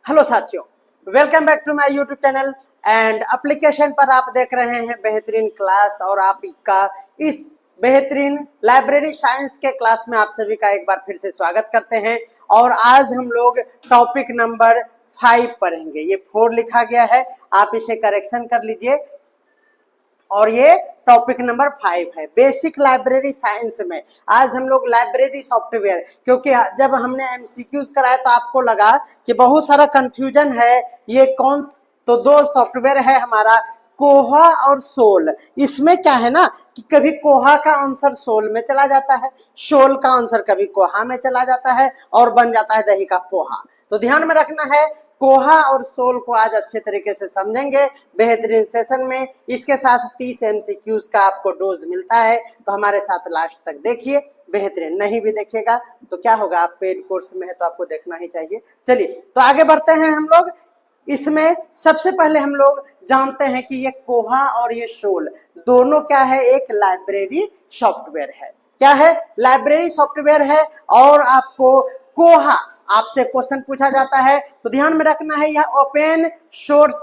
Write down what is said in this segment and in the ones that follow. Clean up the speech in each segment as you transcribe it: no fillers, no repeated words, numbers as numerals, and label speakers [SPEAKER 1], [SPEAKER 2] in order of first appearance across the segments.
[SPEAKER 1] Hello साथियों, welcome back to my YouTube channel and application पर आप देख रहे हैं बेहतरीन क्लास। और आपका इस बेहतरीन लाइब्रेरी साइंस के क्लास में आप सभी का एक बार फिर से स्वागत करते हैं। और आज हम लोग टॉपिक नंबर 5 पढ़ेंगे। ये 4 लिखा गया है, आप इसे करेक्शन कर लीजिए। और ये टॉपिक नंबर 5 है बेसिक लाइब्रेरी साइंस में। आज हम लोग लाइब्रेरी सॉफ्टवेयर, क्योंकि जब हमने एमसीक्यूज कराया तो आपको लगा कि बहुत सारा कंफ्यूजन है। ये कौन, तो 2 सॉफ्टवेयर है हमारा, कोहा और सोल। इसमें क्या है ना कि कभी कोहा का आंसर सोल में चला जाता है, सोल का आंसर कभी कोहा में चला जाता है और बन जाता है दही का पोहा। तो ध्यान में रखना है, कोहा और सोल को आज अच्छे तरीके से समझेंगे बेहतरीन सेशन में। इसके साथ 30 एमसीक्यूज का आपको डोज मिलता है, तो हमारे साथ लास्ट तक देखिए बेहतरीन। नहीं भी देखिएगा तो क्या होगा, आप पेड कोर्स में है तो आपको देखना ही चाहिए। चलिए तो आगे बढ़ते हैं हम लोग। इसमें सबसे पहले हम लोग जानते हैं कि ये कोहा और ये सोल दोनों क्या है, एक लाइब्रेरी सॉफ्टवेयर है। क्या है? लाइब्रेरी सॉफ्टवेयर है। और आपको कोहा आपसे क्वेश्चन पूछा जाता है तो ध्यान में रखना है, यह ओपन सोर्स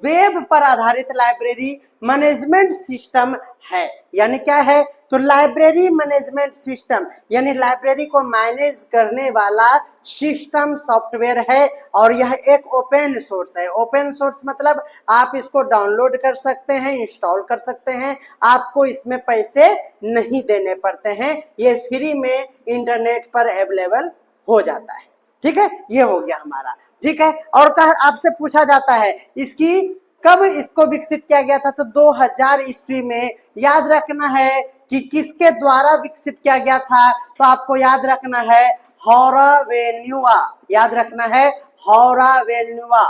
[SPEAKER 1] वेब पर आधारित लाइब्रेरी मैनेजमेंट सिस्टम है। यानी क्या है, तो लाइब्रेरी मैनेजमेंट सिस्टम यानी लाइब्रेरी को मैनेज करने वाला सिस्टम सॉफ्टवेयर है। और यह एक ओपन सोर्स है। ओपन सोर्स मतलब आप इसको डाउनलोड कर सकते हैं, इंस्टॉल कर सकते हैं, आपको इसमें पैसे नहीं देने पड़ते हैं, ये फ्री में इंटरनेट पर अवेलेबल हो जाता है। ठीक है, ये हो गया हमारा। ठीक है, और आपसे पूछा जाता है इसकी कब इसको विकसित किया गया था, तो 2000 ईस्वी में। याद रखना है कि किसके द्वारा विकसित किया गया था, तो आपको याद रखना है हॉरोवेन्युआ। याद रखना है हॉरोवेन्युआ।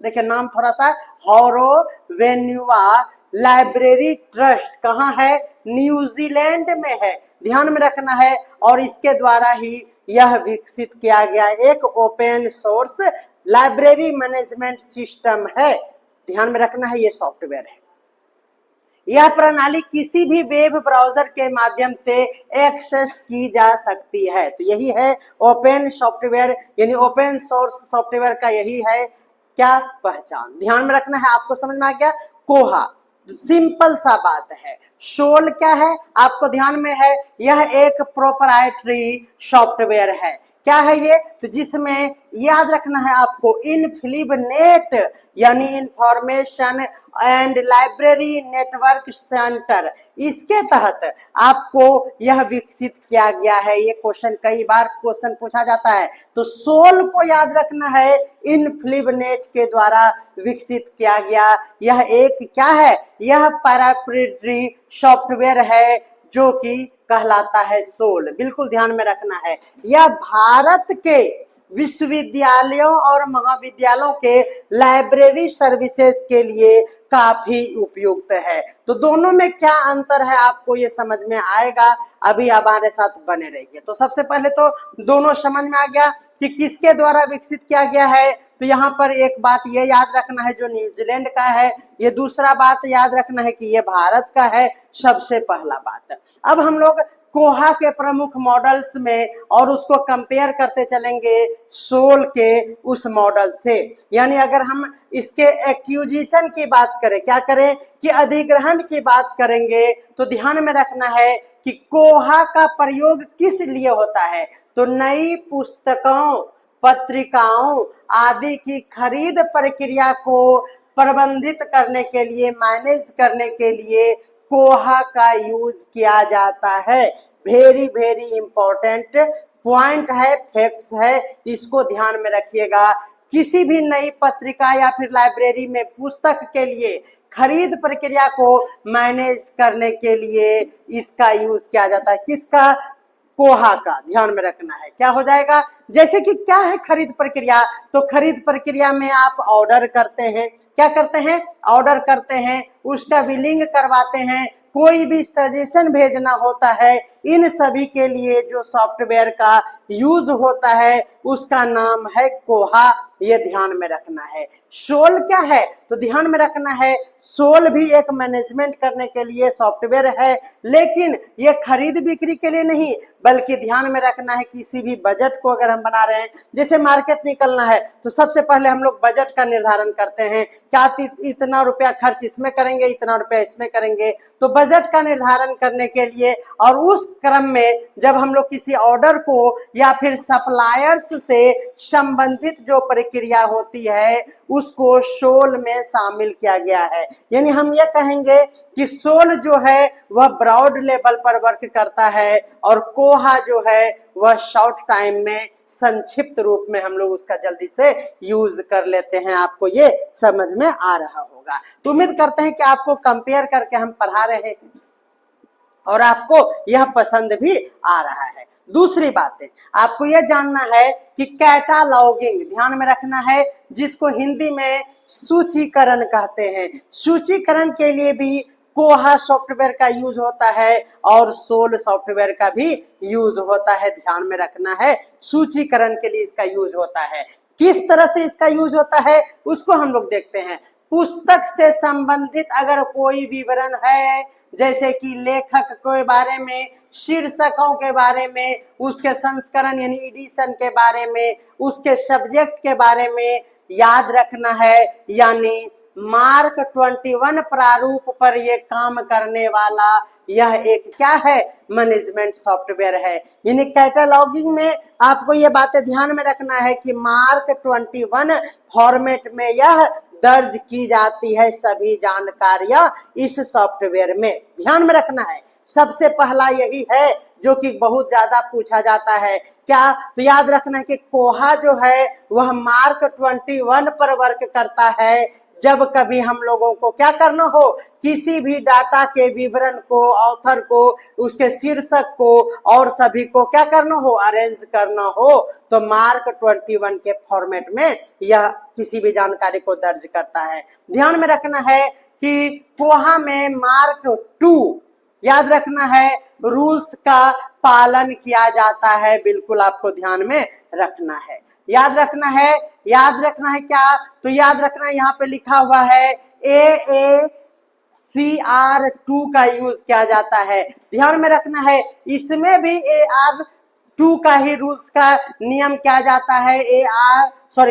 [SPEAKER 1] देखिए नाम थोड़ा सा, हॉरोवेन्युआ लाइब्रेरी ट्रस्ट कहाँ है, न्यूजीलैंड में है। ध्यान में रखना है। और इसके द्वारा ही यह विकसित किया गया एक open source library management system है। ध्यान में रखना है, ये सॉफ्टवेयर है। यह प्रणाली किसी भी वेब ब्राउजर के माध्यम से एक्सेस की जा सकती है। तो यही है ओपन सॉफ्टवेयर यानी ओपन सोर्स सॉफ्टवेयर का यही है क्या, पहचान। ध्यान में रखना है, आपको समझ में आ गया। कोहा सिंपल सा बात है। सोल क्या है, आपको ध्यान में है, यह एक प्रोप्राइटरी सॉफ्टवेयर है। क्या है ये, तो जिसमें याद रखना है आपको इनफिलिबनेट यानी information and library network centre, इसके तहत आपको यह विकसित किया गया है। ये क्वेश्चन कई बार क्वेश्चन पूछा जाता है। तो सोल को याद रखना है, इनफिलिबनेट के द्वारा विकसित किया गया यह एक क्या है, यह प्रोप्राइटरी सॉफ्टवेयर है जो कि कहलाता है सोल। बिल्कुल ध्यान में रखना है, यह भारत के विश्वविद्यालयों और महाविद्यालयों के लाइब्रेरी सर्विसेज के लिए काफी उपयुक्त है। तो दोनों में क्या अंतर है आपको ये समझ में आएगा, अभी हमारे साथ बने रहिए। तो सबसे पहले तो दोनों समझ में आ गया कि किसके द्वारा विकसित किया गया है। तो यहाँ पर एक बात ये याद रखना है जो न्यूजीलैंड का है, ये दूसरा बात याद रखना है कि ये भारत का है, सबसे पहला बात। अब हम लोग कोहा के प्रमुख मॉडल्स में और उसको कंपेयर करते चलेंगे सोल के उस मॉडल से। यानी अगर हम इसके एक्विजिशन की बात करें, क्या करें कि अधिग्रहण की बात करेंगे, तो ध्यान में रखना है कि कोहा का प्रयोग किस लिए होता है, तो नई पुस्तकों, पत्रिकाओं आदि की खरीद प्रक्रिया को प्रबंधित करने के लिए, मैनेज करने के लिए कोहा का यूज किया जाता है। वेरी वेरी इंपॉर्टेंट पॉइंट है, फैक्ट्स है, इसको ध्यान में रखिएगा। किसी भी नई पत्रिका या फिर लाइब्रेरी में पुस्तक के लिए खरीद प्रक्रिया को मैनेज करने के लिए इसका यूज किया जाता है। किसका? कोहा का। ध्यान में रखना है, क्या हो जाएगा, जैसे कि क्या है खरीद प्रक्रिया, तो खरीद प्रक्रिया में आप ऑर्डर करते हैं, क्या करते हैं, ऑर्डर करते हैं, उसका बिलिंग करवाते हैं, कोई भी सजेशन भेजना होता है, इन सभी के लिए जो सॉफ्टवेयर का यूज होता है उसका नाम है कोहा। ये ध्यान में रखना है। सोल क्या है तो ध्यान में रखना है, सोल भी एक मैनेजमेंट करने के लिए सॉफ्टवेयर है, लेकिन ये खरीद बिक्री के लिए नहीं, बल्कि ध्यान में रखना है किसी भी बजट को अगर हम बना रहे हैं, जैसे मार्केट निकलना है तो सबसे पहले हम लोग बजट का निर्धारण करते हैं, क्या इतना रुपया खर्च इसमें करेंगे, इतना रुपया इसमें करेंगे। तो बजट का निर्धारण करने के लिए और उस क्रम में जब हम लोग किसी ऑर्डर को या फिर सप्लायर्स से संबंधित जो प्रक्रिया होती है उसको सोल में शामिल किया गया है। यानी हम ये कहेंगे कि सोल जो है वह ब्रॉड लेवल पर वर्क करता है और कोहा जो है वह शॉर्ट टाइम में संक्षिप्त रूप में हम लोग उसका जल्दी से यूज कर लेते हैं। आपको ये समझ में आ रहा होगा। तो उम्मीद करते हैं कि आपको कंपेयर करके हम पढ़ा रहे हैं और आपको यह पसंद भी आ रहा है। दूसरी बात है, आपको यह जानना है कि कैटालॉगिंग ध्यान में रखना है, जिसको हिंदी में सूचीकरण कहते हैं। सूचीकरण के लिए भी कोहा सॉफ्टवेयर का यूज होता है और सोल सॉफ्टवेयर का भी यूज होता है। ध्यान में रखना है, सूचीकरण के लिए इसका यूज होता है। किस तरह से इसका यूज होता है उसको हम लोग देखते हैं। पुस्तक से संबंधित अगर कोई विवरण है, जैसे कि लेखक के बारे में, शीर्षकों के बारे में, उसके संस्करण यानी एडिशन के बारे में, उसके सब्जेक्ट के बारे में याद रखना है। यानी मार्क 21 प्रारूप पर यह काम करने वाला यह एक क्या है, मैनेजमेंट सॉफ्टवेयर है। यानी कैटलॉगिंग में आपको ये बातें ध्यान में रखना है कि मार्क 21 फॉर्मेट में यह दर्ज की जाती है सभी जानकारियां इस सॉफ्टवेयर में। ध्यान में रखना है, सबसे पहला यही है जो कि बहुत ज्यादा पूछा जाता है। क्या तो याद रखना है कि कोहा जो है वह मार्क 21 पर वर्क करता है। जब कभी हम लोगों को क्या करना हो, किसी भी डाटा के विवरण को, ऑथर को, उसके शीर्षक को और सभी को क्या करना हो, अरेंज करना हो, तो मार्क 21 के फॉर्मेट में यह किसी भी जानकारी को दर्ज करता है। ध्यान में रखना है कि कोहा में मार्क 2 याद रखना है रूल्स का पालन किया जाता है। बिल्कुल आपको ध्यान में रखना है, याद रखना है। याद रखना है क्या तो याद रखना है, यहाँ पे लिखा हुआ है AACR2 का यूज किया जाता है। ध्यान में रखना है, इसमें भी AR2 का ही रूल्स का नियम किया जाता है।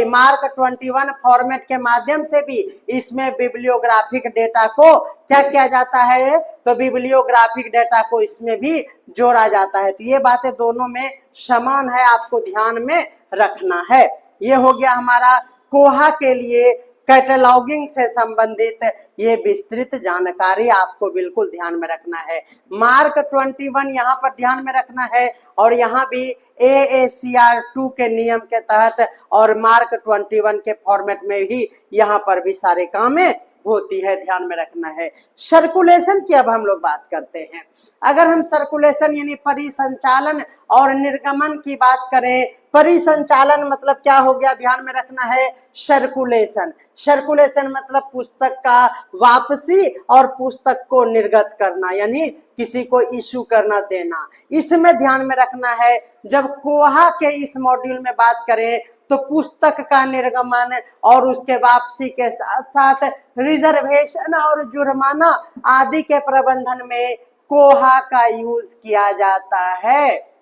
[SPEAKER 1] मार्क 21 फॉर्मेट के माध्यम से भी इसमें बिब्लियोग्राफिक डेटा को क्या किया जाता है, तो बिब्लियोग्राफिक डेटा को इसमें भी जोड़ा जाता है। तो ये बातें दोनों में समान है, आपको ध्यान में रखना है। ये हो गया हमारा कोहा के लिए कैटलॉगिंग से संबंधित ये विस्तृत जानकारी, आपको बिल्कुल ध्यान में रखना है। मार्क 21 यहाँ पर ध्यान में रखना है और यहाँ भी AACR2 के नियम के तहत और मार्क 21 के फॉर्मेट में ही यहाँ पर भी सारे कामें होती है, ध्यान में रखना है। सर्कुलेशन की अब हम लोग बात करते हैं। अगर हम सर्कुलेशन यानी परिसंचालन और निर्गमन की बात करें, परिसंचालन मतलब क्या हो गया, ध्यान में रखना है सर्कुलेशन। सर्कुलेशन मतलब पुस्तक का वापसी और पुस्तक को निर्गत करना, यानी किसी को इशू करना देना। इसमें ध्यान में रखना है, जब कोहा के इस मॉड्यूल में बात करें तो पुस्तक का निर्गमन और उसके वापसी के साथ साथ रिजर्वेशन और जुर्माना आदि के प्रबंधन में कोहा का यूज किया जाता है।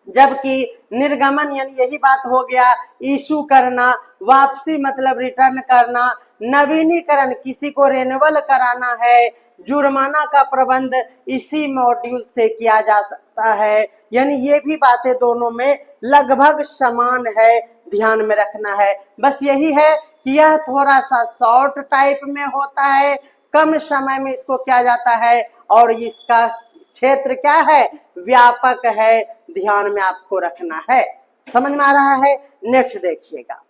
[SPEAKER 1] जबकि निर्गमन यानी यही बात हो गया इशू करना, वापसी मतलब रिटर्न करना, नवीनीकरण किसी को रेन्युअल कराना है, जुर्माना का प्रबंध इसी मॉड्यूल से किया जा सकता है। यानी ये भी बातें दोनों में लगभग समान है, ध्यान में रखना है। बस यही है कि यह थोड़ा सा शॉर्ट टाइप में होता है, कम समय में इसको किया जाता है और इसका क्षेत्र क्या है, व्यापक है, ध्यान में आपको रखना है। समझ में आ रहा है? नेक्स्ट देखिएगा।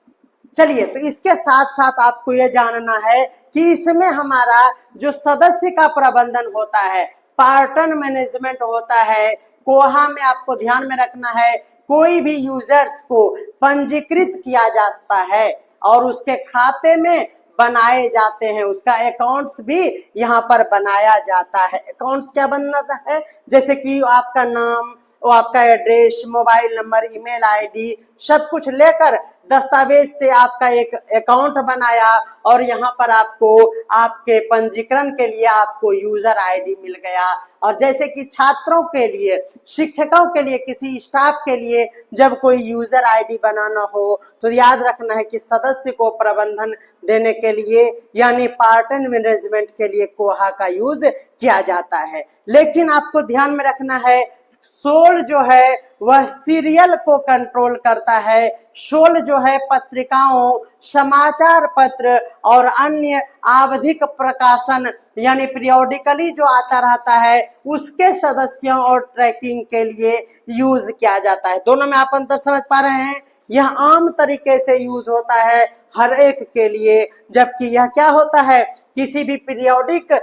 [SPEAKER 1] चलिए, तो इसके साथ साथ आपको यह जानना है कि इसमें हमारा जो सदस्य का प्रबंधन होता है, पार्टन मैनेजमेंट होता है। कोहा में आपको ध्यान में रखना है, कोई भी यूजर्स को पंजीकृत किया जाता है और उसके खाते में बनाए जाते हैं, उसका अकाउंट्स भी यहाँ पर बनाया जाता है। अकाउंट्स क्या बनता है, जैसे कि आपका नाम, वो आपका address, mobile number, email ID सब कुछ लेकर दस्तावेज से आपका एक अकाउंट बनाया और यहाँ पर आपको आपके पंजीकरण के लिए आपको यूजर आईडी मिल गया। और जैसे कि छात्रों के लिए, शिक्षकों के लिए, किसी स्टाफ के लिए जब कोई यूजर आईडी बनाना हो तो याद रखना है कि सदस्य को प्रबंधन देने के लिए यानी पार्टन मैनेजमेंट के लिए कोहा का यूज किया जाता है। लेकिन आपको ध्यान में रखना है सोल जो है वह सीरियल को कंट्रोल करता है। सोल जो है पत्रिकाओं, समाचार पत्र और अन्य आवधिक प्रकाशन यानी पीरियोडिकली जो आता रहता है उसके सदस्यों और ट्रैकिंग के लिए यूज किया जाता है। दोनों में आप अंतर समझ पा रहे हैं? यह आम तरीके से यूज होता है हर एक के लिए, जबकि यह क्या होता है किसी भी पीरियोडिक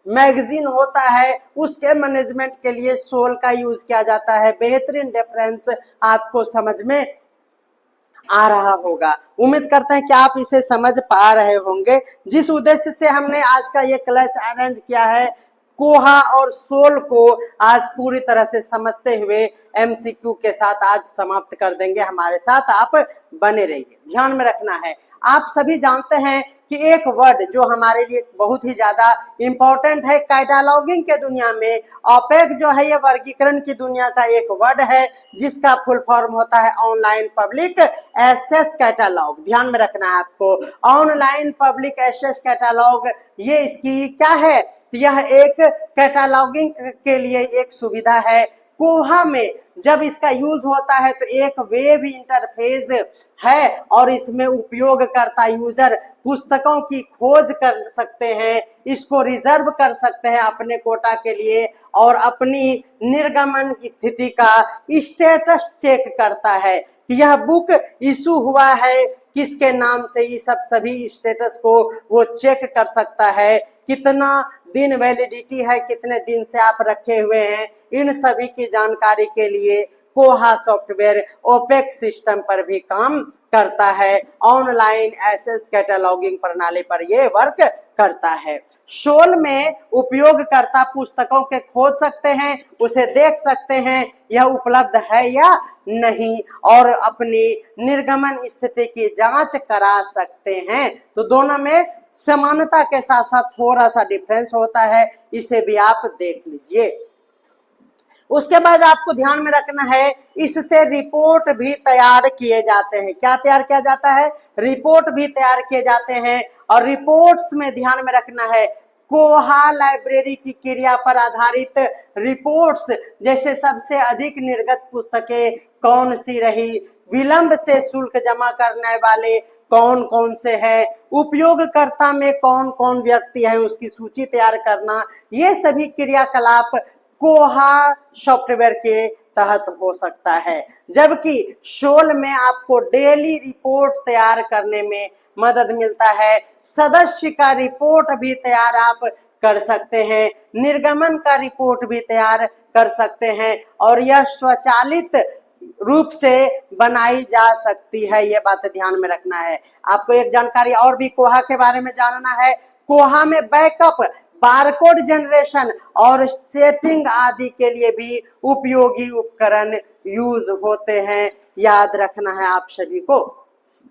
[SPEAKER 1] मैगजीन होता है उसके मैनेजमेंट के लिए सोल का यूज किया जाता है। बेहतरीन डिफरेंस आपको समझ में आ रहा होगा। उम्मीद करते हैं कि आप इसे समझ पा रहे होंगे। जिस उद्देश्य से हमने आज का ये क्लास अरेंज किया है, कोहा और सोल को आज पूरी तरह से समझते हुए एमसीक्यू के साथ आज समाप्त कर देंगे। हमारे साथ आप बने रहिए। ध्यान में रखना है, आप सभी जानते हैं कि एक वर्ड जो हमारे लिए बहुत ही ज्यादा इंपॉर्टेंट है कैटालॉगिंग के दुनिया में, ओपेक जो है ये वर्गीकरण की दुनिया का एक वर्ड है जिसका फुल फॉर्म होता है ऑनलाइन पब्लिक एक्सेस कैटालॉग। ध्यान में रखना है आपको, ऑनलाइन पब्लिक एक्सेस कैटालॉग ये इसकी क्या है? यह एक कैटालॉगिंग के लिए एक सुविधा है। कोहा में जब इसका यूज होता है तो एक वेब इंटरफेस है और इसमें उपयोगकर्ता यूजर पुस्तकों की खोज कर सकते हैं, इसको रिजर्व कर सकते हैं अपने कोटा के लिए और अपनी निर्गमन की स्थिति का स्टेटस चेक करता है कि यह बुक इशू हुआ है किसके नाम से, ये सब सभी स्टेटस को वो चेक कर सकता है। कितना दिन वैलिडिटी है, कितने दिन से आप रखे हुए हैं, इन सभी की जानकारी के लिए कोहा सॉफ्टवेयर ओपेक सिस्टम पर भी काम करता है। ऑनलाइन एसेस कैटलॉगिंग प्रणाली पर यह वर्क करता है। सोल में उपयोगकर्ता पुस्तकों के खोज सकते हैं, उसे देख सकते हैं यह उपलब्ध है या नहीं और अपनी निर्गमन स्थिति की जांच करा सकते हैं। तो दोनों में समानता के साथ साथ थोड़ा सा डिफरेंस होता है, इसे भी आप देख लीजिए। उसके बाद आपको ध्यान में रखना है इससे रिपोर्ट भी तैयार किए जाते हैं। क्या तैयार किया जाता है? रिपोर्ट भी तैयार किए जाते हैं। और रिपोर्ट्स में ध्यान में रखना है कोहा लाइब्रेरी की क्रिया पर आधारित रिपोर्ट्स, जैसे सबसे अधिक निर्गत पुस्तकें कौन सी रही, विलंब से शुल्क जमा करने वाले कौन कौन से हैं, उपयोगकर्ता में कौन कौन व्यक्ति है उसकी सूची तैयार करना, ये सभी क्रियाकलाप कोहा सॉफ्टवेयर के तहत हो सकता है। जबकि सोल में आपको डेली रिपोर्ट तैयार करने में मदद मिलता है। सदस्य का रिपोर्ट भी तैयार आप कर सकते हैं, निर्गमन का रिपोर्ट भी तैयार कर सकते हैं और यह स्वचालित रूप से बनाई जा सकती है। ये बात ध्यान में रखना है। आपको एक जानकारी और भी कोहा के बारे में जानना है। कोहा में बैकअप, बारकोड जनरेशन और सेटिंग आदि के लिए भी उपयोगी उपकरण यूज होते हैं। याद रखना है आप सभी को।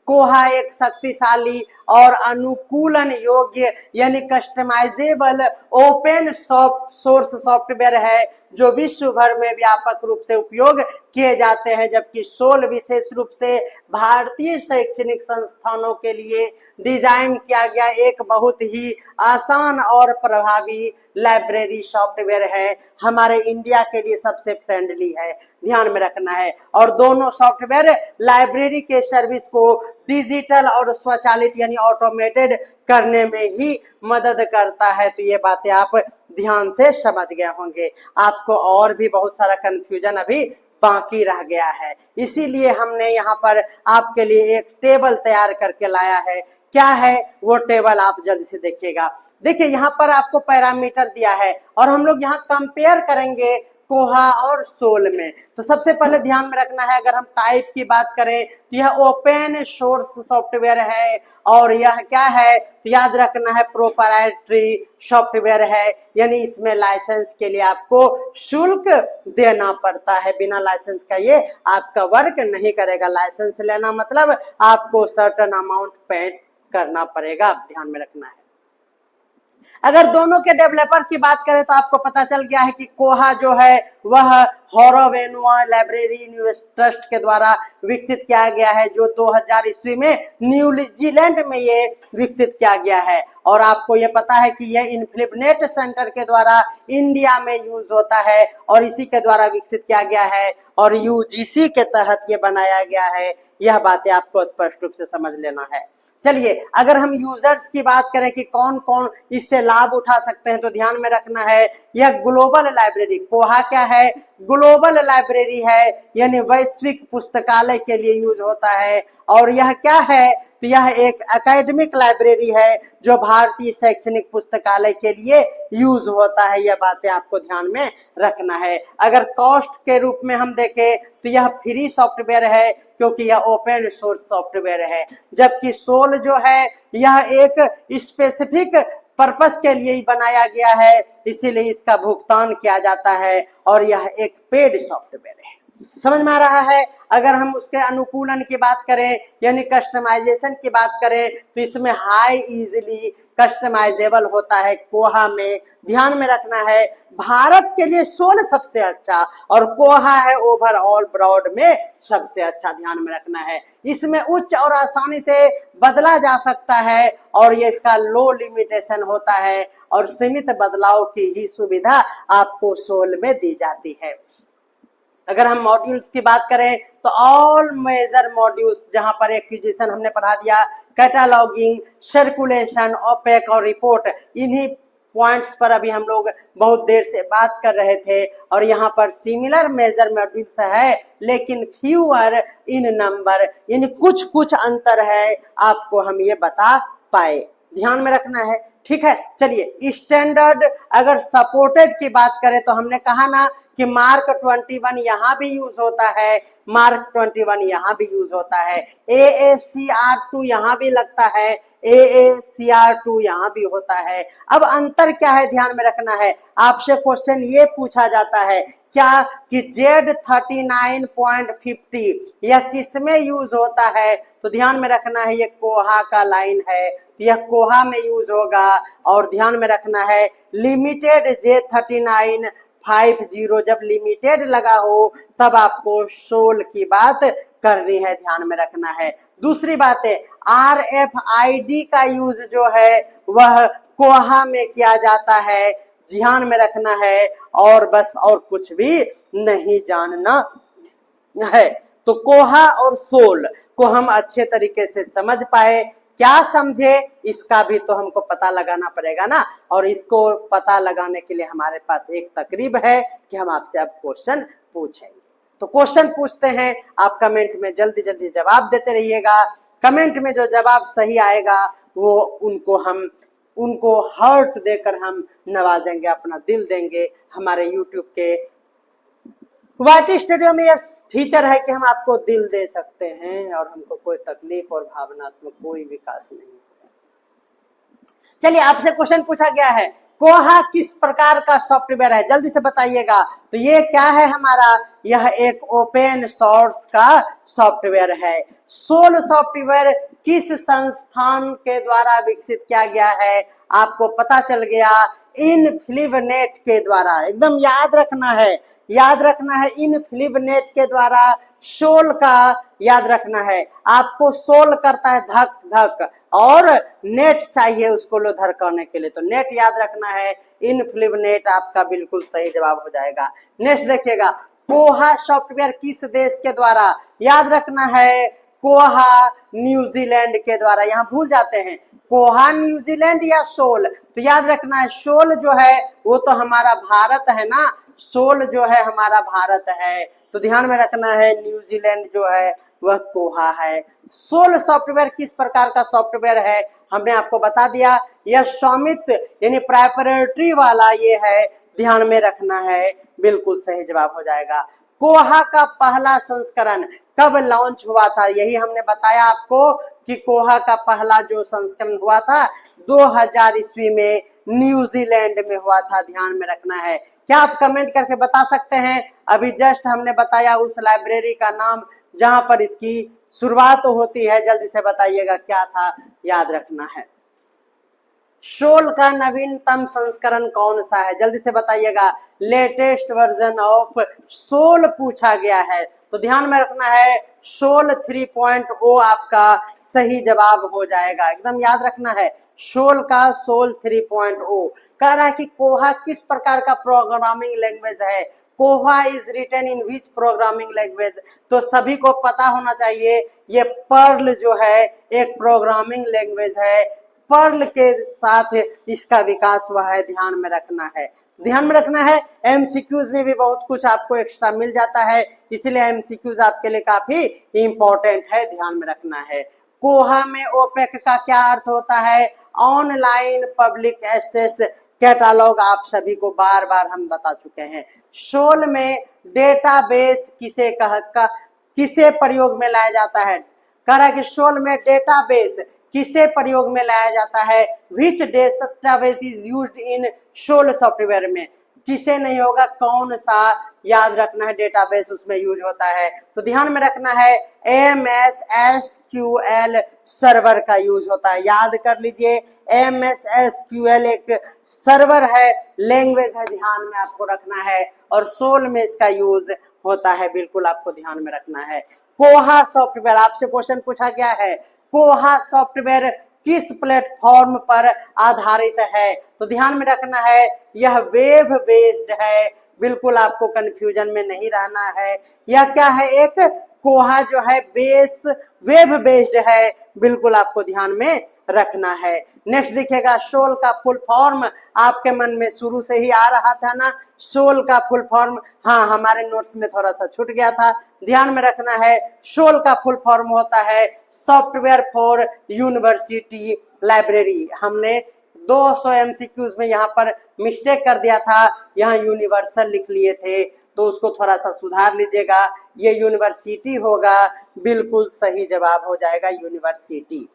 [SPEAKER 1] कोहा एक शक्तिशाली और अनुकूलन योग्य यानी कस्टमाइजेबल ओपन सोर्स सॉफ्टवेयर है जो विश्व भर में व्यापक रूप से उपयोग किए जाते हैं। जबकि सोल विशेष रूप से भारतीय शैक्षणिक संस्थानों के लिए डिजाइन किया गया एक बहुत ही आसान और प्रभावी लाइब्रेरी सॉफ्टवेयर है। हमारे इंडिया के लिए सबसे फ्रेंडली है, ध्यान में रखना है। और दोनों सॉफ्टवेयर लाइब्रेरी के सर्विस को डिजिटल और स्वचालित यानी ऑटोमेटेड करने में ही मदद करता है। तो ये बातें आप ध्यान से समझ गए होंगे। आपको और भी बहुत सारा कंफ्यूजन अभी बाकी रह गया है, इसीलिए हमने यहाँ पर आपके लिए एक टेबल तैयार करके लाया है। क्या है वो टेबल, आप जल्दी से देखिएगा। देखिए यहाँ पर आपको पैरामीटर दिया है और हम लोग यहाँ कंपेयर करेंगे कोहा और सोल में। तो सबसे पहले ध्यान में रखना है, अगर हम टाइप की बात करें तो यह ओपन सोर्स सॉफ्टवेयर है और यह क्या है, तो याद रखना है प्रोप्राइटरी सॉफ्टवेयर है, यानी इसमें लाइसेंस के लिए आपको शुल्क देना पड़ता है। बिना लाइसेंस का ये आपका वर्क नहीं करेगा। लाइसेंस लेना मतलब आपको सर्टेन अमाउंट पे करना पड़ेगा, ध्यान में रखना है। अगर दोनों के डेवलपर की बात करें तो आपको पता चल गया है कि कोहा जो है वह हॉरोवेनुआ लाइब्रेरी ट्रस्ट के द्वारा विकसित किया गया है, जो 2000 ईस्वी में न्यूजीलैंड में ये विकसित किया गया है। और आपको ये पता है कि यह इन्फ्लिबनेट सेंटर के द्वारा इंडिया में यूज होता है और इसी के द्वारा विकसित किया गया है और यूजीसी के तहत ये बनाया गया है। यह बातें आपको स्पष्ट रूप से समझ लेना है। चलिए, अगर हम यूजर्स की बात करें कि कौन कौन इससे लाभ उठा सकते हैं, तो ध्यान में रखना है यह ग्लोबल लाइब्रेरी, कोहा क्या है, ग्लोबल लाइब्रेरी है, यानी वैश्विक पुस्तकालय के लिए यूज होता है। और यह क्या है, तो यह एक एकेडमिक लाइब्रेरी है जो भारतीय शैक्षणिक पुस्तकालय के लिए यूज होता है। यह बातें आपको ध्यान में रखना है। अगर कॉस्ट के रूप में हम देखें तो यह फ्री सॉफ्टवेयर है, क्योंकि यह ओपन सोर्स सॉफ्टवेयर है। जबकि सोल जो है यह एक स्पेसिफिक पर्पस के लिए ही बनाया गया है, इसीलिए इसका भुगतान किया जाता है और यह एक पेड सॉफ्टवेयर है। समझ में आ रहा है। अगर हम उसके अनुकूलन की बात करें यानी कस्टमाइजेशन की बात करें तो इसमें हाई इजीली कस्टमाइजेबल होता है कोहा में। ध्यान में रखना है भारत के लिए सोल सबसे अच्छा और कोहा है ओवरऑल ब्रॉड में सबसे अच्छा। ध्यान में रखना है इसमें उच्च और आसानी से बदला जा सकता है और ये इसका लो लिमिटेशन होता है और सीमित बदलाव की ही सुविधा आपको सोल में दी जाती है। अगर हम मॉड्यूल्स की बात करें तो ऑल मेजर मॉड्यूल्स, जहां पर एक्विजिशन हमने पढ़ा दिया, कैटालॉगिंग, सर्कुलेशन, ओपेक और रिपोर्ट, इन्हीं पॉइंट्स पर अभी हम लोग बहुत देर से बात कर रहे थे। और यहाँ पर सिमिलर मेजर मॉड्यूल्स है लेकिन फ्यूअर इन नंबर, यानी कुछ कुछ अंतर है, आपको हम ये बता पाए। ध्यान में रखना है, ठीक है। चलिए, स्टैंडर्ड अगर सपोर्टेड की बात करें तो हमने कहा ना कि मार्क 21 यहाँ भी यूज होता है, मार्क 21 यहाँ भी यूज होता है, AACR2 यहाँ भी लगता है, AACR2 यहाँ भी होता है। अब अंतर क्या है, ध्यान में रखना है। आपसे क्वेश्चन ये पूछा जाता है क्या कि Z39.50 यह किसमें यूज होता है, तो ध्यान में रखना है ये कोहा का लाइन है, तो यह कोहा में यूज होगा। और ध्यान में रखना है लिमिटेड Z3950, जब लिमिटेड लगा हो तब आपको सोल की बात करनी है, ध्यान में रखना है। दूसरी बात है RFID का यूज जो है वह कोहा में किया जाता है, ध्यान में रखना है। और बस और कुछ भी नहीं जानना है। तो कोहा और सोल को हम अच्छे तरीके से समझ पाए, क्या समझे इसका भी तो हमको पता लगाना पड़ेगा ना। और इसको पता लगाने के लिए हमारे पास एक तकरीब है कि हम आपसे अब क्वेश्चन पूछेंगे। तो क्वेश्चन पूछते हैं, आप कमेंट में जल्दी जल्दी जवाब देते रहिएगा। कमेंट में जो जवाब सही आएगा वो उनको हार्ट देकर हम नवाजेंगे, अपना दिल देंगे। हमारे यूट्यूब के वाटी स्टूडियो में यह फीचर है कि हम आपको दिल दे सकते हैं और हमको कोई तकलीफ और भावनात्मक कोई विकास नहीं है। चलिए, आपसे क्वेश्चन पूछा गया है कोहा किस प्रकार का सॉफ्टवेयर है, जल्दी से बताइएगा। तो ये क्या है हमारा, यह एक ओपन सोर्स का सॉफ्टवेयर है। सोल सॉफ्टवेयर किस संस्थान के द्वारा विकसित किया गया है, आपको पता चल गया, इनफ्लिबनेट के द्वारा। एकदम याद रखना है, याद रखना है इनफ्लिबनेट के द्वारा। सोल का याद रखना है, आपको सोल करता है धक धक और नेट चाहिए उसको लो धड़काने के लिए, तो नेट याद रखना है। इनफ्लिबनेट आपका बिल्कुल सही जवाब हो जाएगा। नेक्स्ट देखिएगा, कोहा सॉफ्टवेयर किस देश के द्वारा, याद रखना है कोहा न्यूजीलैंड के द्वारा। यहाँ भूल जाते हैं कोहा न्यूजीलैंड या सोल, तो याद रखना है सोल जो है वो तो हमारा भारत है ना, सोल जो है हमारा भारत है, तो ध्यान में रखना है न्यूजीलैंड जो है वह कोहा है। सोल सॉफ्टवेयर किस प्रकार का सॉफ्टवेयर है, हमने आपको बता दिया, यह स्वामित्व यानी प्रॉपर्टी वाला ये है, ध्यान में रखना है, बिल्कुल सही जवाब हो जाएगा। कोहा का पहला संस्करण कब लॉन्च हुआ था? यही हमने बताया आपको कि कोहा का पहला जो संस्करण हुआ था 2000 ईस्वी में न्यूजीलैंड में हुआ था, ध्यान में रखना है। क्या आप कमेंट करके बता सकते हैं? अभी जस्ट हमने बताया उस लाइब्रेरी का नाम जहां पर इसकी शुरुआत होती है, जल्दी से बताइएगा क्या था, याद रखना है। शोल का नवीनतम संस्करण कौन सा है? जल्दी से बताइएगा। लेटेस्ट वर्जन ऑफ शोल पूछा गया है, तो ध्यान में रखना है शोल 3.0 आपका सही जवाब हो जाएगा, एकदम याद रखना है। शोल का शोल 3.0 कह रहा है कि कोहा किस प्रकार का प्रोग्रामिंग लैंग्वेज है? Koha is written in which programming language? तो सभी को पता होना चाहिए ये पर्ल जो है एक प्रोग्रामिंग लैंग्वेज है, पर्ल के साथ इसका विकास हुआ है, ध्यान में रखना है। ध्यान में रखना है, एमसीक्यूज में भी बहुत कुछ आपको एक्स्ट्रा मिल जाता है, इसलिए एमसीक्यूज आपके लिए काफी इंपॉर्टेंट है, ध्यान में रखना है। कोहा में ओपेक का क्या अर्थ होता है? ऑनलाइन पब्लिक एक्सेस कैटालॉग, आप सभी को बार बार हम बता चुके हैं। शोल में डेटाबेस किसे प्रयोग में लाया जाता है? कह रहा है कि शोल में डेटाबेस किसे प्रयोग में लाया जाता है? Which database is used in shoal software में? किसे नहीं होगा, कौन सा याद रखना है डेटाबेस उसमें यूज होता है? तो ध्यान में रखना है MS SQL सर्वर का यूज होता है, याद कर लीजिए। MS SQL एक सर्वर है, लैंग्वेज है, ध्यान में आपको रखना है, और शोल में इसका यूज होता है, बिल्कुल आपको ध्यान में रखना है। कोहा सॉफ्टवेयर, आपसे क्वेश्चन पूछा गया है, कोहा सॉफ्टवेयर किस प्लेटफॉर्म पर आधारित है? तो ध्यान में रखना है यह वेब बेस्ड है, बिल्कुल आपको कंफ्यूजन में नहीं रहना है। यह क्या है? एक कोहा जो है वेब बेस्ड है, बिल्कुल आपको ध्यान में रखना है। नेक्स्ट देखिएगा, शोल का फुल फॉर्म आपके मन में शुरू से ही आ रहा था ना, शोल का फुल फॉर्म, हाँ हमारे नोट्स में थोड़ा सा छूट गया था, ध्यान में रखना है। शोल का फुल फॉर्म होता है सॉफ्टवेयर फॉर यूनिवर्सिटी लाइब्रेरी। हमने 200 एमसीक्यूज में यहाँ पर मिस्टेक कर दिया था, यहाँ यूनिवर्सल लिख लिए थे, तो उसको थोड़ा सा सुधार लीजिएगा, ये यूनिवर्सिटी होगा, बिल्कुल सही जवाब हो जाएगा यूनिवर्सिटी।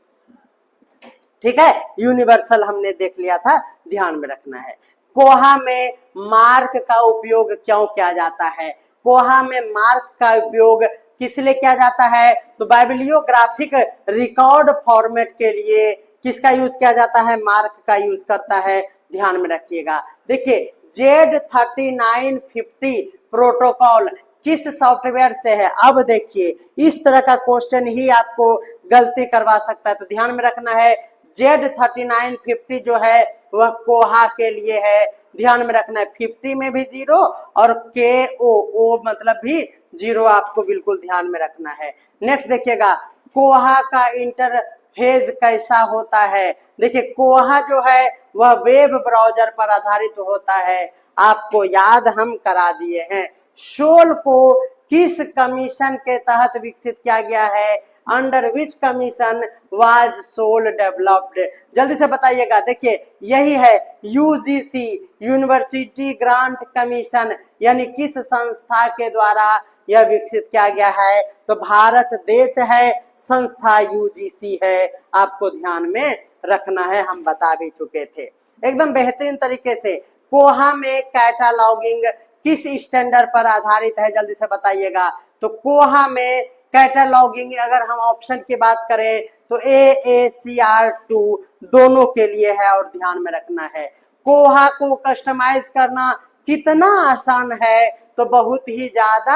[SPEAKER 1] ठीक है, यूनिवर्सल हमने देख लिया था, ध्यान में रखना है। कोहा में मार्क का उपयोग क्यों किया जाता है? कोहा में मार्क का उपयोग किस लिए किया जाता है? तो बाइबिलियोग्राफिक रिकॉर्ड फॉर्मेट के लिए किसका यूज किया जाता है? मार्क का यूज करता है, ध्यान में रखिएगा। देखिए Z3950 प्रोटोकॉल किस सॉफ्टवेयर से है? अब देखिए इस तरह का क्वेश्चन ही आपको गलती करवा सकता है, तो ध्यान में रखना है Z3950 जो है वह कोहा के लिए है, ध्यान में रखना है। 50 में भी 0 और KO मतलब भी 0 आपको बिल्कुल ध्यान में रखना है। नेक्स्ट देखिएगा, कोहा का इंटरफेस कैसा होता है? देखिए कोहा जो है वह वेब ब्राउजर पर आधारित होता है, आपको याद हम करा दिए हैं। शोल को किस कमीशन के तहत विकसित किया गया है? Under which commission was SOUL developed? जल्दी से बताइएगा। देखिए यही है UGC, यूनिवर्सिटी ग्रांट कमीशन, यानी किस संस्था के द्वारा यह विकसित किया गया है? तो भारत देश है, संस्था UGC है, आपको ध्यान में रखना है, हम बता भी चुके थे एकदम बेहतरीन तरीके से। कोहा में कैटालॉगिंग किस स्टैंडर्ड पर आधारित है? जल्दी से बताइएगा। तो कोहा में कैटालॉगिंग अगर हम ऑप्शन की बात करें तो AACR2 दोनों के लिए है, और ध्यान में रखना है। कोहा को कस्टमाइज करना कितना आसान है? तो बहुत ही ज्यादा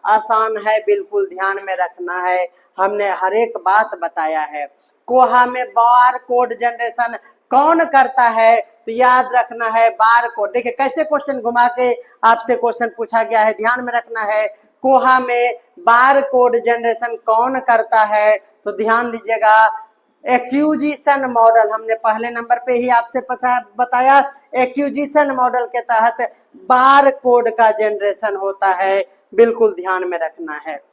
[SPEAKER 1] आसान है, बिल्कुल ध्यान में रखना है, हमने हर एक बात बताया है। कोहा में बार कोड जनरेशन कौन करता है? तो याद रखना है बार कोड। देखिए कैसे क्वेश्चन घुमा के आपसे क्वेश्चन पूछा गया है, ध्यान में रखना है। कोहा में बार कोड जनरेशन कौन करता है? तो ध्यान दीजिएगा, एक्यूजिशन मॉडल, हमने पहले नंबर पे ही आपसे बताया, एक्यूजिशन मॉडल के तहत बार कोड का जनरेशन होता है, बिल्कुल ध्यान में रखना है।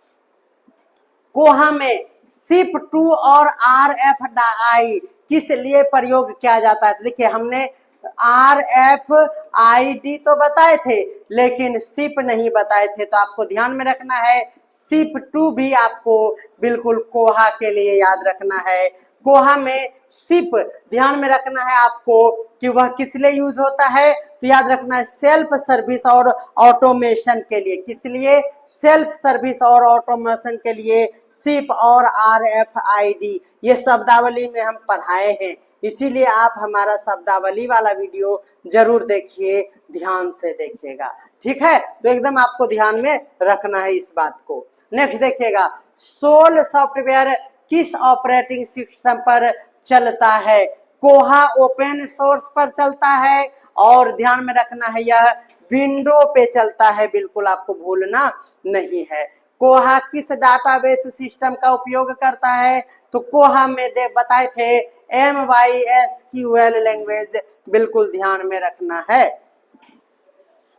[SPEAKER 1] कोहा में SIP2 और RFID किस लिए प्रयोग किया जाता है? देखिए हमने RFID तो बताए थे लेकिन सिप नहीं बताए थे, तो आपको ध्यान में रखना है सिप 2 भी आपको बिल्कुल कोहा के लिए याद रखना है। कोहा में सिप ध्यान में रखना है आपको कि वह किस लिए यूज होता है, तो याद रखना है सेल्फ सर्विस और ऑटोमेशन के लिए। किस लिए? सेल्फ सर्विस और ऑटोमेशन के लिए सिप और RFID ये शब्दावली में हम पढ़ाए हैं, इसीलिए आप हमारा शब्दावली वाला वीडियो जरूर देखिए, ध्यान से देखिएगा, ठीक है। तो एकदम आपको ध्यान में रखना है इस बात को। नेक्स्ट देखिएगा, सोल सॉफ्टवेयर किस ऑपरेटिंग सिस्टम पर चलता है? कोहा ओपन सोर्स पर चलता है और ध्यान में रखना है यह विंडो पे चलता है, बिल्कुल आपको भूलना नहीं है। कोहा किस डाटाबेस सिस्टम का उपयोग करता है? तो कोहा में बताए थे MySQL लैंग्वेज, बिल्कुल ध्यान में रखना है।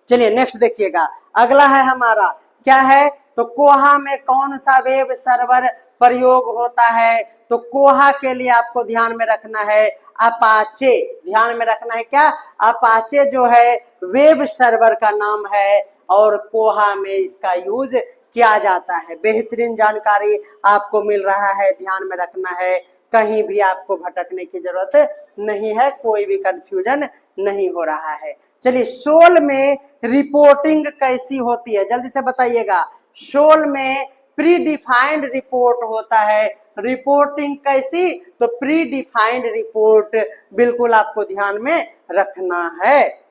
[SPEAKER 1] चलिए नेक्स्ट देखिएगा, अगला है हमारा क्या है, तो कोहा में कौन सा वेब सर्वर प्रयोग होता है? तो कोहा के लिए आपको ध्यान में रखना है अपाचे, ध्यान में रखना है क्या? अपाचे जो है वेब सर्वर का नाम है और कोहा में इसका यूज किया जाता है। बेहतरीन जानकारी आपको मिल रहा है, ध्यान में रखना है, कहीं भी आपको भटकने की जरूरत नहीं है, कोई भी कंफ्यूजन नहीं हो रहा है। चलिए सोल में रिपोर्टिंग कैसी होती है, जल्दी से बताइएगा। सोल में प्री डिफाइंड रिपोर्ट होता है, रिपोर्टिंग कैसी? तो प्री डिफाइंड रिपोर्ट, बिल्कुल आपको ध्यान में रखना है।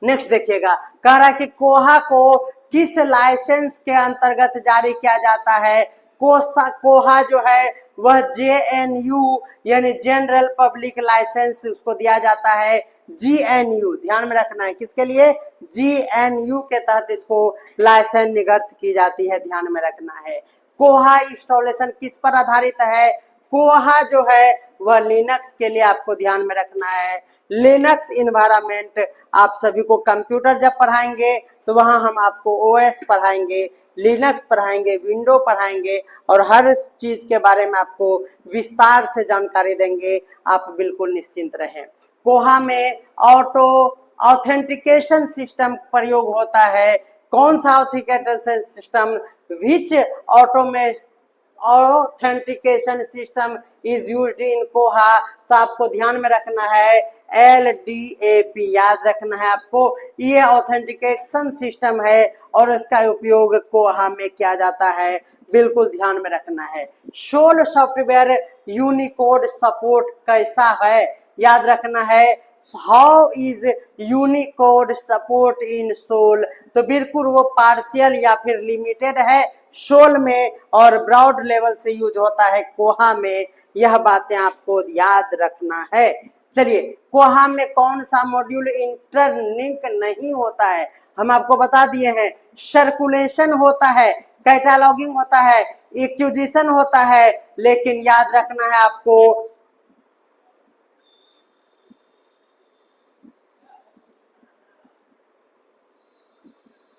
[SPEAKER 1] नेक्स्ट देखिएगा, कह रहा है कि कोहा को किस लाइसेंस के अंतर्गत जारी किया जाता है? कोहा जो है वह JNU यानी जनरल पब्लिक लाइसेंस उसको दिया जाता है। GNU ध्यान में रखना है, किसके लिए? GNU के तहत इसको लाइसेंस निर्गत की जाती है, ध्यान में रखना है। कोहा इंस्टॉलेशन किस पर आधारित है? कोहा जो है वह लिनक्स के लिए आपको ध्यान में रखना है। लिनक्स इन्वायरमेंट आप सभी को कंप्यूटर जब पढ़ाएंगे तो वहां हम आपको OS पढ़ाएंगे, लिनक्स पढ़ाएंगे, विंडो पढ़ाएंगे और हर चीज के बारे में आपको विस्तार से जानकारी देंगे, आप बिल्कुल निश्चिंत रहें। कोहा में ऑटो ऑथेंटिकेशन सिस्टम प्रयोग होता है, कौन सा authentication system? Which authentication system is used इन कोहा? तो आपको ध्यान में रखना है LDAP, याद रखना है आपको, ये ऑथेंटिकेशन सिस्टम है और इसका उपयोग कोहा में किया जाता है, बिल्कुल ध्यान में रखना है। सोल सॉफ्टवेयर यूनिकोड सपोर्ट कैसा है? याद रखना है how is Unicode support in SOUL? तो बिल्कुल वो पार्शियल या फिर लिमिटेड है सोल में और ब्रॉड लेवल से यूज होता है कोहा में, यह बातें आपको याद रखना है। चलिए कोहा में कौन सा मॉड्यूल इंटरलिंक नहीं होता है? हम आपको बता दिए हैं, सर्कुलेशन होता है, कैटालॉगिंग होता है, एक्विजिशन होता है, लेकिन याद रखना है आपको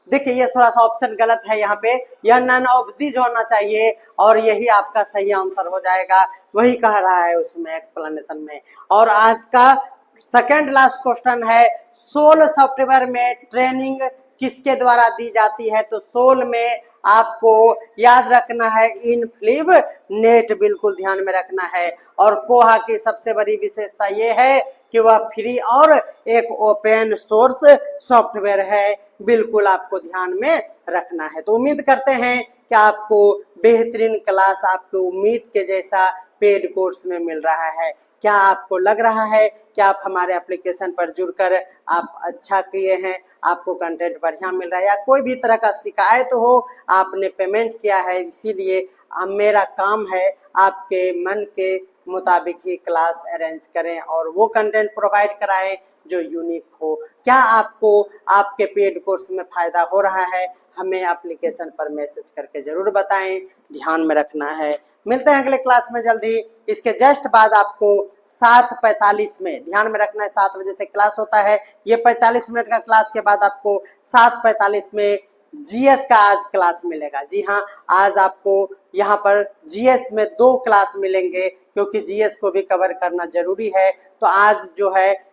[SPEAKER 1] देखिए ये थोड़ा सा ऑप्शन गलत है यहाँ पे, यह नॉन ऑब्वियस होना चाहिए और यही आपका सही आंसर हो जाएगा, वही कह रहा है उसमें एक्सप्लेनेशन में। और आज का सेकंड लास्ट क्वेश्चन है, सोल सॉफ्टवेयर में ट्रेनिंग किसके द्वारा दी जाती है? तो सोल में आपको याद रखना है इनफ्लिव नेट, बिल्कुल ध्यान में रखना है। और कोहा की सबसे बड़ी विशेषता ये है कि वह फ्री और एक ओपन सोर्स सॉफ्टवेयर है, बिल्कुल आपको ध्यान में रखना है। तो उम्मीद करते हैं कि आपको बेहतरीन क्लास आपको उम्मीद के जैसा पेड कोर्स में मिल रहा है। क्या आपको लग रहा है कि आप हमारे एप्लीकेशन पर जुड़कर आप अच्छा किए हैं, आपको कंटेंट बढ़िया मिल रहा है, या कोई भी तरह का शिकायत हो, आपने पेमेंट किया है, इसीलिए मेरा काम है आपके मन के मुताबिक ही क्लास अरेंज करें और वो कंटेंट प्रोवाइड कराएं जो यूनिक हो। क्या आपको आपके पेड कोर्स में फायदा हो रहा है? हमें एप्लीकेशन पर मैसेज करके जरूर बताएं, ध्यान में रखना है। मिलते हैं अगले क्लास में जल्दी। इसके जस्ट बाद आपको 7:45 में, ध्यान में रखना है 7 बजे से क्लास होता है, ये 45 मिनट का क्लास के बाद आपको 7:45 में GS का आज क्लास मिलेगा। जी हाँ, आज आपको यहाँ पर GS में 2 क्लास मिलेंगे क्योंकि GS को भी कवर करना जरूरी है। तो आज जो है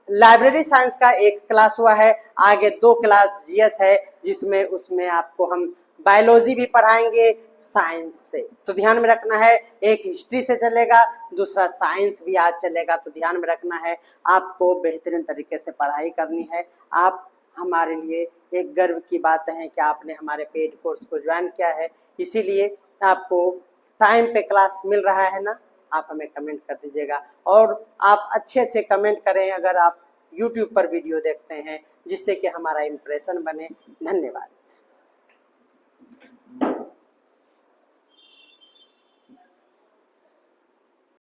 [SPEAKER 1] लाइब्रेरी साइंस का एक क्लास हुआ है, आगे 2 क्लास जीएस है, जिसमें उसमें आपको हम बायोलॉजी भी पढ़ाएंगे साइंस से। तो ध्यान में रखना है, एक हिस्ट्री से चलेगा, दूसरा साइंस भी आज चलेगा। तो ध्यान में रखना है, आपको बेहतरीन तरीके से पढ़ाई करनी है। आप हमारे लिए एक गर्व की बात है कि आपने हमारे पेड कोर्स को ज्वाइन किया है, इसीलिए आपको टाइम पे क्लास मिल रहा है ना। आप हमें कमेंट कर दीजिएगा और आप अच्छे अच्छे कमेंट करें अगर आप YouTube पर वीडियो देखते हैं, जिससे कि हमारा इम्प्रेशन बने। धन्यवाद।